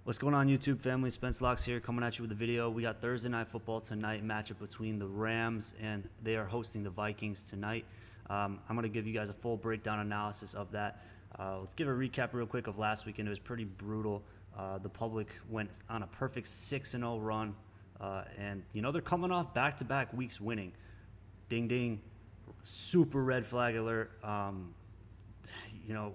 What's going on, YouTube family? Spence Locks here, coming at you with a video. We got Thursday Night Football tonight, matchup between the Rams, and they are hosting the Vikings tonight. I'm going to give you guys a full breakdown analysis of that. Let's give a recap real quick of last weekend. It was pretty brutal. The public went on a perfect 6-0 run, and they're coming off back-to-back weeks winning. Ding ding, super red flag alert.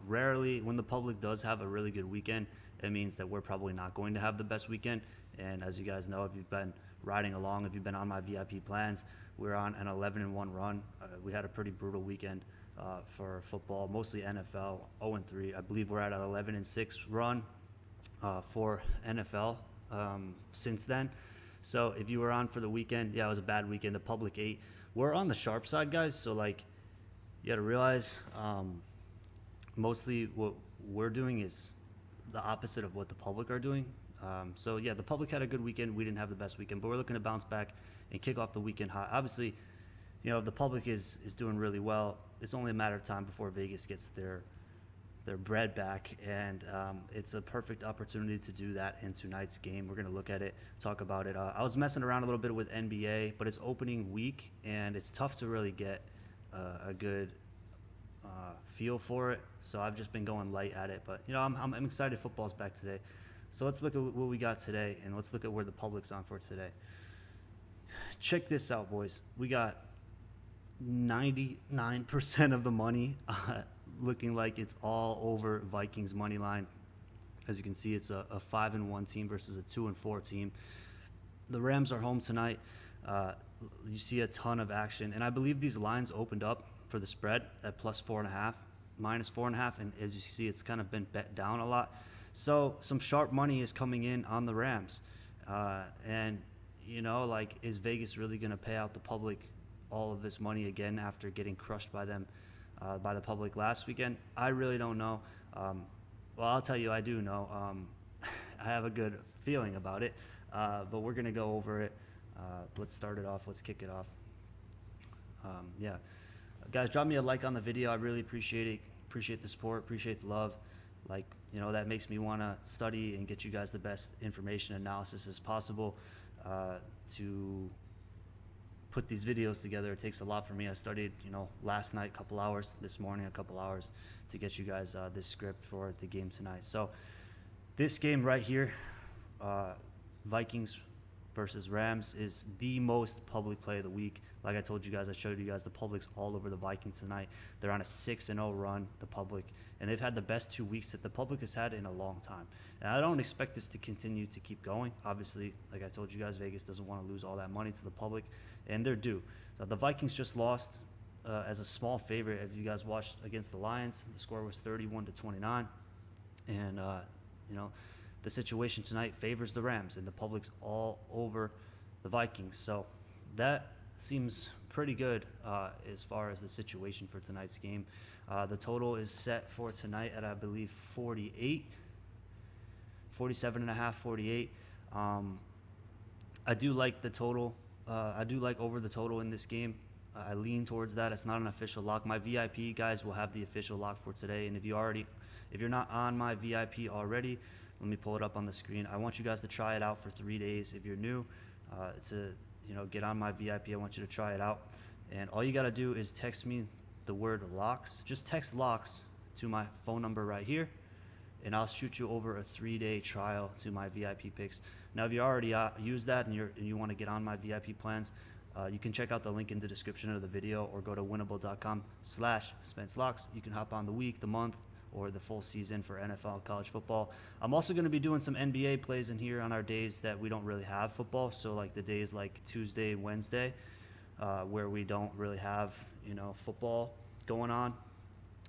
Rarely when the public does have a really good weekend, it means that we're probably not going to have the best weekend. And as you guys know, if you've been riding along, if you've been on my VIP plans, we're on an 11-1 run. We had a pretty brutal weekend for football, mostly NFL, 0-3. I believe we're at an 11-6 run for NFL since then. So if you were on for the weekend, yeah, it was a bad weekend. The public ate. We're on the sharp side, guys. So you got to realize mostly what we're doing is the opposite of what the public are doing. The public had a good weekend. We didn't have the best weekend, but we're looking to bounce back and kick off the weekend hot. Obviously, if the public is doing really well, it's only a matter of time before Vegas gets their bread back, and it's a perfect opportunity to do that in tonight's game. We're going to look at it, talk about it. I was messing around a little bit with NBA, but it's opening week, and it's tough to really get a good feel for it, so I've just been going light at it. But I'm excited football's back today. So let's look at what we got today, and let's look at where the public's on for today. Check this out, boys. We got 99% of the money looking like it's all over Vikings money line. As you can see, it's a 5-1 team versus a 2-4 team. The Rams are home tonight. You see a ton of action, and I believe these lines opened up for the spread at +4.5, -4.5, and as you see, it's kind of been bet down a lot. So some sharp money is coming in on the Rams, is Vegas really going to pay out the public all of this money again after getting crushed by them, by the public last weekend? I really don't know. Well, I'll tell you, I do know. I have a good feeling about it, but we're going to go over it. Let's start it off. Let's kick it off. Guys, drop me a like on the video. I really appreciate it. Appreciate the support. Appreciate the love. That makes me want to study and get you guys the best information analysis as possible to put these videos together. It takes a lot for me. I studied, last night a couple hours, this morning a couple hours to get you guys this script for the game tonight. So this game right here, Vikings versus Rams, is the most public play of the week. Like I told you guys, I showed you guys the public's all over the Vikings tonight. They're on a 6-0 run, the public, and they've had the best 2 weeks that the public has had in a long time. And I don't expect this to continue to keep going. Obviously, like I told you guys, Vegas doesn't want to lose all that money to the public, and they're due. So the Vikings just lost as a small favorite. If you guys watched against the Lions, the score was 31-29, and the situation tonight favors the Rams, and the public's all over the Vikings. So that seems pretty good as far as the situation for tonight's game. The total is set for tonight at, I believe, 47.5, 48. I do like the total. I do like over the total in this game. I lean towards that. It's not an official lock. My VIP guys will have the official lock for today, and if you're not on my VIP already, let me pull it up on the screen. I want you guys to try it out for 3 days. If you're new to get on my VIP, I want you to try it out. And all you got to do is text me the word locks. Just text locks to my phone number right here, and I'll shoot you over a 3-day trial to my VIP picks. Now, if you already use that and you want to get on my VIP plans, you can check out the link in the description of the video, or go to winnable.com/SpenceLocks. You can hop on the week, the month, or the full season for NFL, college football. I'm also going to be doing some NBA plays in here on our days that we don't really have football. So like the days like Tuesday, Wednesday, where we don't really have, football going on.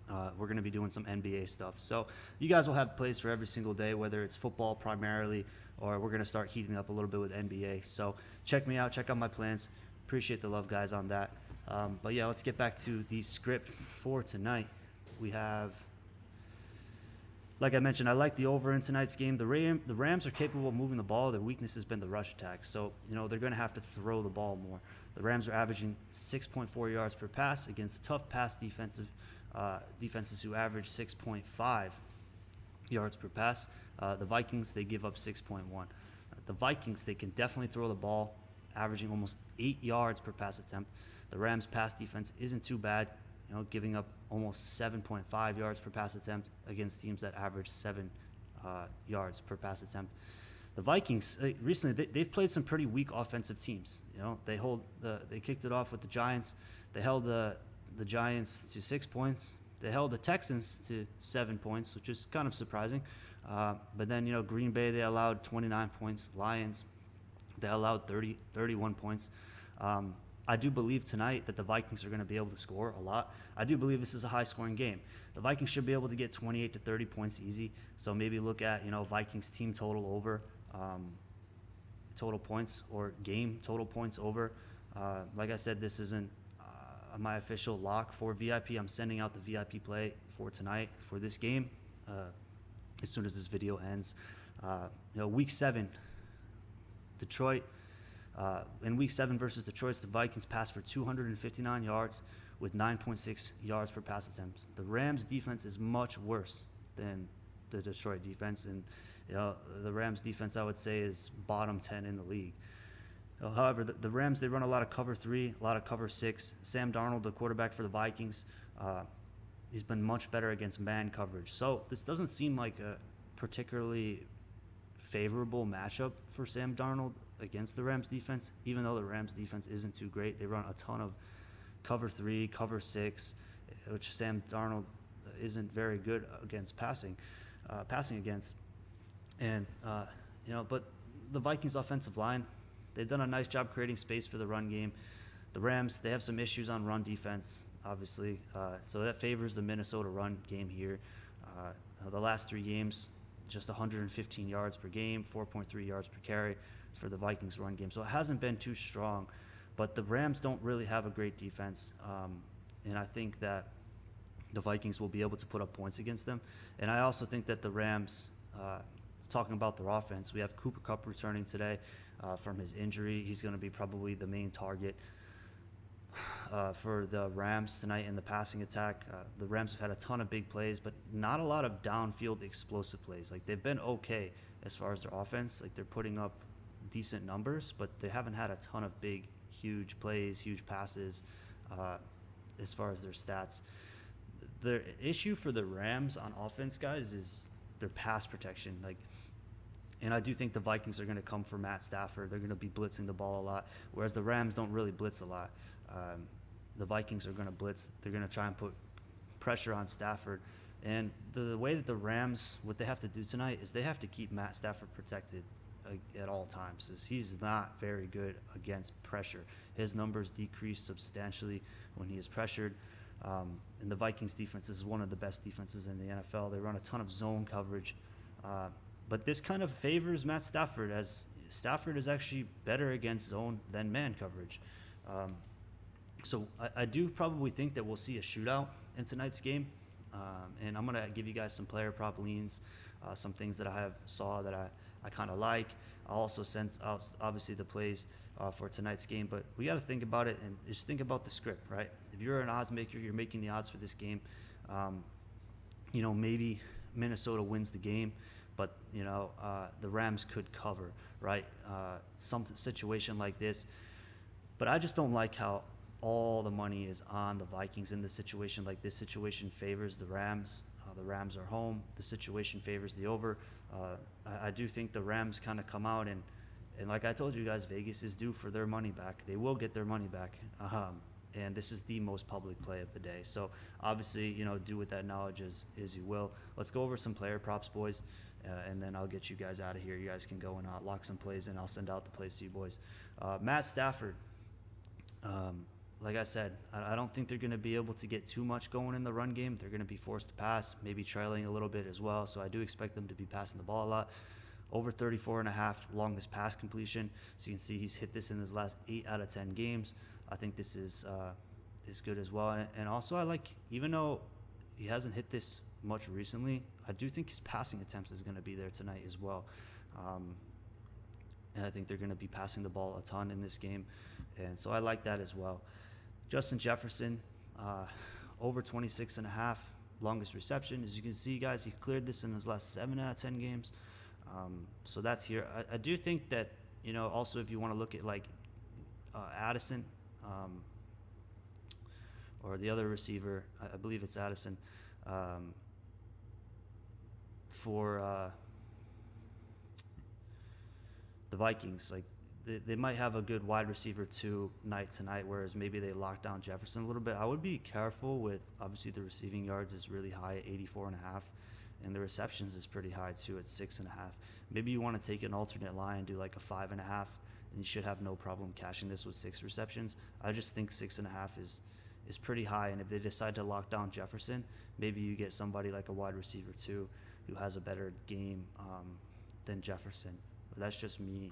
We're going to be doing some NBA stuff. So you guys will have plays for every single day, whether it's football primarily, or we're going to start heating up a little bit with NBA. So check me out. Check out my plans. Appreciate the love, guys, on that. But yeah, let's get back to the script for tonight. We have, like I mentioned, I like the over in tonight's game. The Rams are capable of moving the ball. Their weakness has been the rush attack. So, they're going to have to throw the ball more. The Rams are averaging 6.4 yards per pass against tough pass defenses who average 6.5. yards per pass. The Vikings, they give up 6.1. The Vikings, they can definitely throw the ball, averaging almost 8 yards per pass attempt. The Rams' pass defense isn't too bad, giving up almost 7.5 yards per pass attempt against teams that average 7 yards per pass attempt. The Vikings recently they've played some pretty weak offensive teams. They kicked it off with the Giants. They held the Giants to 6 points. They held the Texans to 7 points, which is kind of surprising. But then Green Bay, they allowed 29 points. Lions, they allowed 31 points. I do believe tonight that the Vikings are going to be able to score a lot. I do believe this is a high-scoring game. The Vikings should be able to get 28 to 30 points easy. So maybe look at Vikings team total over, total points, or game total points over. Like I said, this isn't my official lock for VIP. I'm sending out the VIP play for tonight for this game as soon as this video ends. Week 7, Detroit. In Week 7 versus Detroit, the Vikings passed for 259 yards with 9.6 yards per pass attempt. The Rams' defense is much worse than the Detroit defense, and the Rams' defense, I would say, is bottom 10 in the league. However, the Rams, they run a lot of cover 3, a lot of cover 6. Sam Darnold, the quarterback for the Vikings, he's been much better against man coverage. So this doesn't seem like a particularly favorable matchup for Sam Darnold against the Rams defense, even though the Rams defense isn't too great. They run a ton of cover 3, cover 6, which Sam Darnold isn't very good against passing against. And, but the Vikings offensive line, they've done a nice job creating space for the run game. The Rams, they have some issues on run defense, obviously. So that favors the Minnesota run game here. The last 3 games, just 115 yards per game, 4.3 yards per carry for the Vikings run game. So it hasn't been too strong, but the Rams don't really have a great defense. And I think that the Vikings will be able to put up points against them. And I also think that the Rams, talking about their offense, we have Cooper Kupp returning today from his injury. He's going to be probably the main target for the Rams tonight in the passing attack. The Rams have had a ton of big plays, but not a lot of downfield explosive plays. Like, they've been okay as far as their offense. Like, they're putting up decent numbers, but they haven't had a ton of big, huge plays, huge passes as far as their stats. The issue for the Rams on offense, guys, is their pass protection. And I do think the Vikings are going to come for Matt Stafford. They're going to be blitzing the ball a lot, whereas the Rams don't really blitz a lot. The Vikings are going to blitz. They're going to try and put pressure on Stafford. And the way that the Rams, what they have to do tonight is they have to keep Matt Stafford protected at all times, as he's not very good against pressure. His numbers decrease substantially when he is pressured. And the Vikings defense is one of the best defenses in the NFL. They run a ton of zone coverage. But this kind of favors Matt Stafford, as Stafford is actually better against zone than man coverage. So I do probably think that we'll see a shootout in tonight's game. And I'm going to give you guys some player prop leans, some things that I saw that I kind of like. I'll also send out, obviously, the plays for tonight's game. But we got to think about it and just think about the script, right? If you're an odds maker, you're making the odds for this game. Maybe Minnesota wins the game, but the Rams could cover, right? Some situation like this. But I just don't like how all the money is on the Vikings in this situation. Like, this situation favors the Rams. The Rams are home. The situation favors the over. I do think the Rams kind of come out and like I told you guys, Vegas is due for their money back. They will get their money back. And this is the most public play of the day. So obviously, do with that knowledge as you will. Let's go over some player props, boys, and then I'll get you guys out of here. You guys can go and lock some plays in. I'll send out the plays to you boys. Matt Stafford. Like I said, I don't think they're going to be able to get too much going in the run game. They're going to be forced to pass, maybe trailing a little bit as well. So I do expect them to be passing the ball a lot. Over 34.5 longest pass completion. So you can see he's hit this in his last 8 out of 10 games. I think this is good as well. And also, I like, even though he hasn't hit this much recently, I do think his passing attempts is going to be there tonight as well. And I think they're going to be passing the ball a ton in this game. And so I like that as well. Justin Jefferson, over 26.5 longest reception. As you can see, guys, he's cleared this in his last 7 out of 10 games. So that's here. I do think that, also if you want to look at like Addison, or the other receiver, I believe it's Addison, for the Vikings. Like they might have a good wide receiver 2 night tonight, whereas maybe they lock down Jefferson a little bit. I would be careful with, obviously the receiving yards is really high at 84.5, and the receptions is pretty high too at 6.5. Maybe you want to take an alternate line and do like a 5.5, and you should have no problem cashing this with 6 receptions. I just think 6.5 is pretty high, and if they decide to lock down Jefferson, maybe you get somebody like a wide receiver 2 who has a better game than Jefferson. But that's just me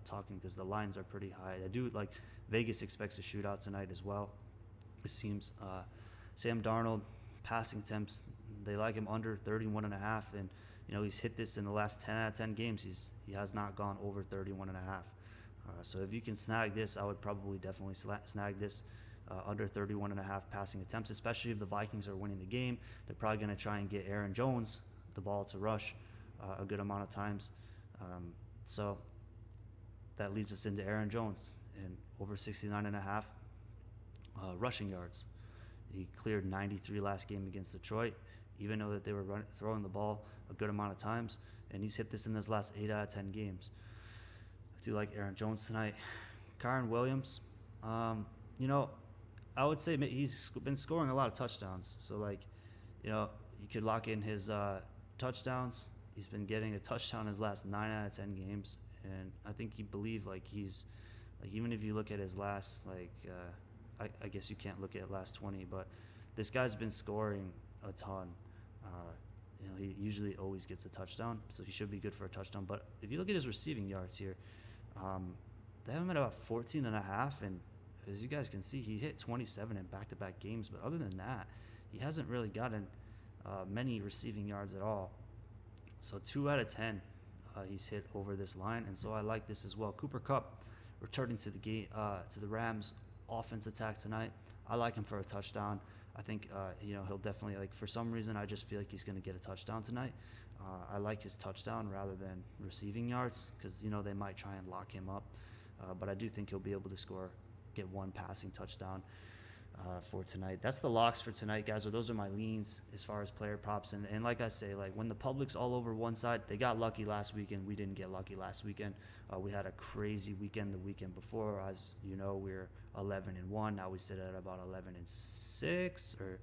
talking, because the lines are pretty high. I do like Vegas expects a shootout tonight as well. It seems Sam Darnold passing attempts, they like him under 31.5, and he's hit this in the last 10 out of 10 games. He has not gone over 31.5. So if you can snag this, I would probably definitely snag this under 31.5 passing attempts, especially if the Vikings are winning the game. They're probably going to try and get Aaron Jones the ball to rush a good amount of times. So that leads us into Aaron Jones and over 69.5 rushing yards. He cleared 93 last game against Detroit, even though that they were throwing the ball a good amount of times, and he's hit this in his last 8 out of 10 games. I do like Aaron Jones tonight. Kyren Williams, I would say he's been scoring a lot of touchdowns. So you could lock in his touchdowns. He's been getting a touchdown his last 9 out of 10 games, and I think he's even if you look at his last I guess you can't look at last 20, but this guy's been scoring a ton. He usually always gets a touchdown, so he should be good for a touchdown. But if you look at his receiving yards here, they have him at about 14.5, and as you guys can see, he hit 27 in back-to-back games. But other than that, he hasn't really gotten many receiving yards at all. So 2 out of 10 he's hit over this line, and so I like this as well. Cooper Kupp returning to the to the Rams offense attack tonight. I like him for a touchdown. I think he'll definitely, for some reason I just feel like he's going to get a touchdown tonight. I like his touchdown rather than receiving yards, because they might try and lock him up, but I do think he'll be able to get one passing touchdown for tonight. That's the locks for tonight, guys. Those are my leans as far as player props. And like I say, when the public's all over one side, they got lucky last weekend. We didn't get lucky last weekend. We had a crazy weekend the weekend before. As you know, we're 11-1. Now we sit at about 11-6 or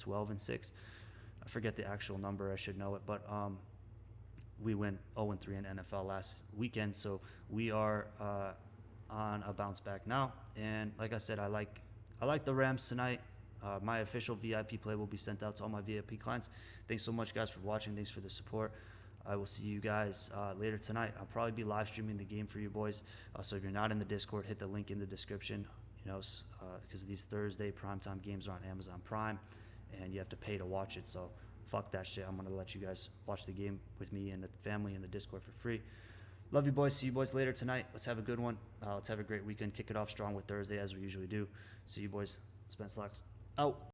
12-6. I forget the actual number. I should know it, but we went 0-3 in NFL last weekend, so we are on a bounce back now. And like I said, I like the Rams tonight. My official VIP play will be sent out to all my VIP clients. Thanks so much, guys, for watching. Thanks for the support. I will see you guys later tonight. I'll probably be live streaming the game for you boys. So if you're not in the Discord, hit the link in the description. Because these Thursday primetime games are on Amazon Prime, and you have to pay to watch it. So fuck that shit. I'm gonna let you guys watch the game with me and the family in the Discord for free. Love you boys. See you boys later tonight. Let's have a good one. Let's have a great weekend. Kick it off strong with Thursday as we usually do. See you boys. Spence Locks out.